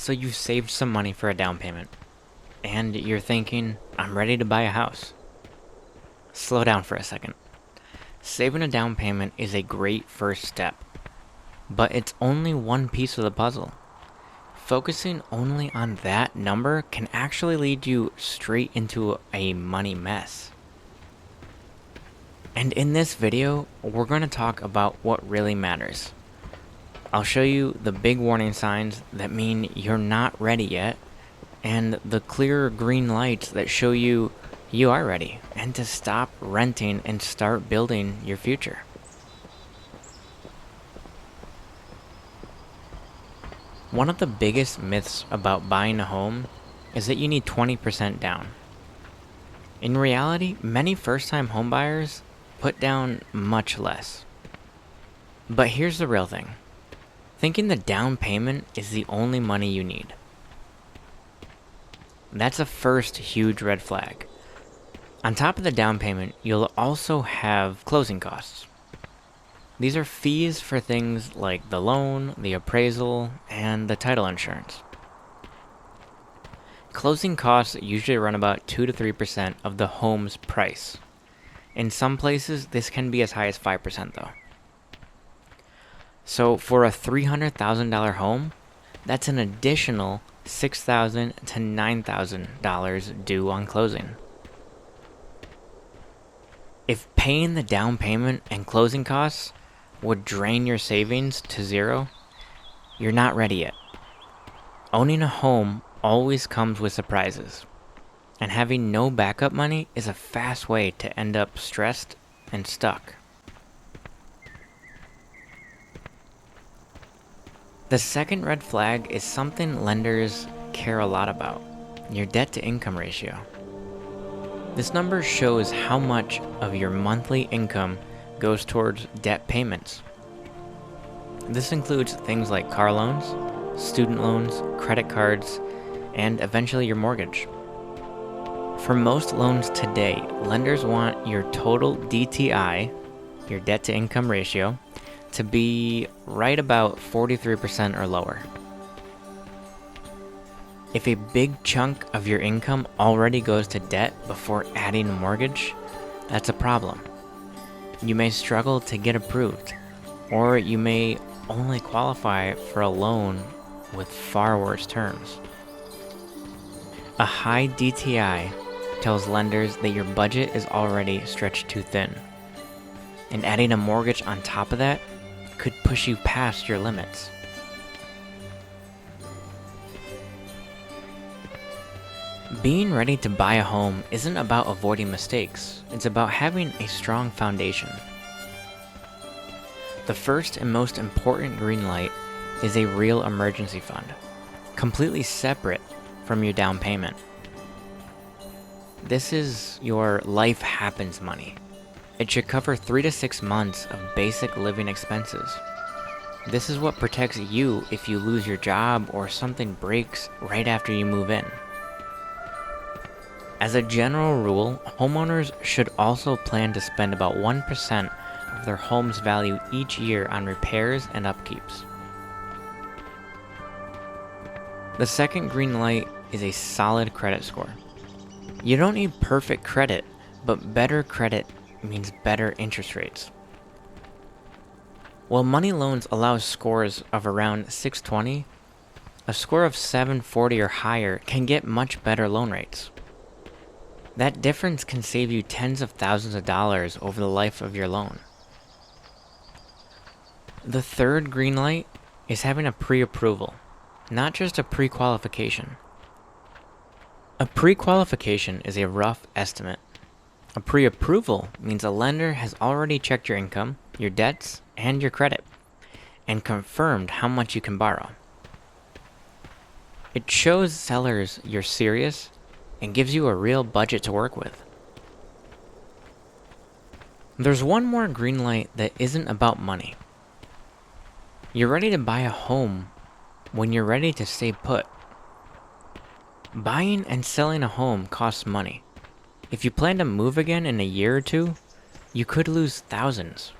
So you've saved some money for a down payment, and you're thinking, I'm ready to buy a house. Slow down for a second. Saving a down payment is a great first step, but it's only one piece of the puzzle. Focusing only on that number can actually lead you straight into a money mess. And in this video, we're going to talk about what really matters. I'll show you the big warning signs that mean you're not ready yet, and the clear green lights that show you you are ready, and to stop renting and start building your future. One of the biggest myths about buying a home is that you need 20% down. In reality, many first-time homebuyers put down much less. But here's the real thing. Thinking the down payment is the only money you need. That's a first huge red flag. On top of the down payment, you'll also have closing costs. These are fees for things like the loan, the appraisal, and the title insurance. Closing costs usually run about 2 to 3% of the home's price. In some places, this can be as high as 5% though. So for a $300,000 home, that's an additional $6,000 to $9,000 due on closing. If paying the down payment and closing costs would drain your savings to zero, you're not ready yet. Owning a home always comes with surprises, and having no backup money is a fast way to end up stressed and stuck. The second red flag is something lenders care a lot about: your debt-to-income ratio. This number shows how much of your monthly income goes towards debt payments. This includes things like car loans, student loans, credit cards, and eventually your mortgage. For most loans today, lenders want your total DTI, your debt-to-income ratio, to be right about 43% or lower. If a big chunk of your income already goes to debt before adding a mortgage, that's a problem. You may struggle to get approved, or you may only qualify for a loan with far worse terms. A high DTI tells lenders that your budget is already stretched too thin, and adding a mortgage on top of that could push you past your limits. Being ready to buy a home isn't about avoiding mistakes, it's about having a strong foundation. The first and most important green light is a real emergency fund, completely separate from your down payment. This is your life happens money. It should cover 3 to 6 months of basic living expenses. This is what protects you if you lose your job or something breaks right after you move in. As a general rule, homeowners should also plan to spend about 1% of their home's value each year on repairs and upkeeps. The second green light is a solid credit score. You don't need perfect credit, but better credit means better interest rates. While money loans allow scores of around 620, a score of 740 or higher can get much better loan rates. That difference can save you tens of thousands of dollars over the life of your loan. The third green light is having a pre-approval, not just a pre-qualification. A pre-qualification is a rough estimate. A pre-approval means a lender has already checked your income, your debts, and your credit, and confirmed how much you can borrow. It shows sellers you're serious and gives you a real budget to work with. There's one more green light that isn't about money. You're ready to buy a home when you're ready to stay put. Buying and selling a home costs money. If you plan to move again in a year or two, you could lose thousands.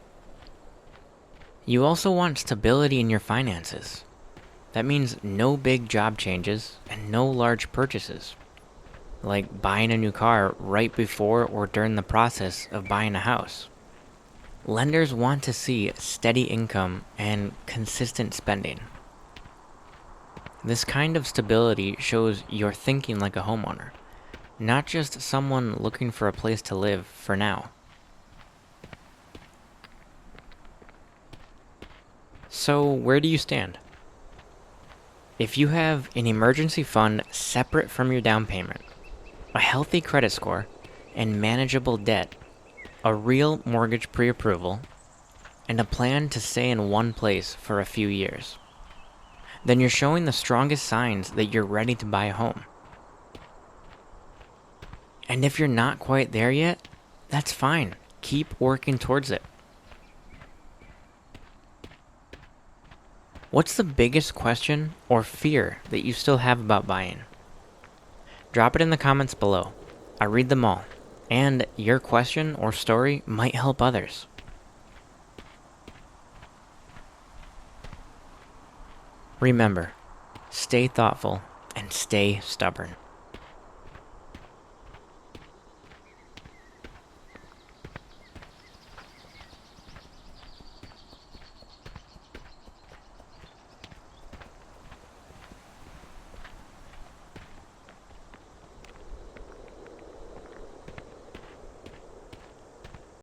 You also want stability in your finances. That means no big job changes and no large purchases, like buying a new car right before or during the process of buying a house. Lenders want to see steady income and consistent spending. This kind of stability shows you're thinking like a homeowner, not just someone looking for a place to live for now. So, where do you stand? If you have an emergency fund separate from your down payment, a healthy credit score, and manageable debt, a real mortgage pre-approval, and a plan to stay in one place for a few years, then you're showing the strongest signs that you're ready to buy a home. And if you're not quite there yet, that's fine. Keep working towards it. What's the biggest question or fear that you still have about buying? Drop it in the comments below. I read them all, and your question or story might help others. Remember, stay thoughtful and stay stubborn.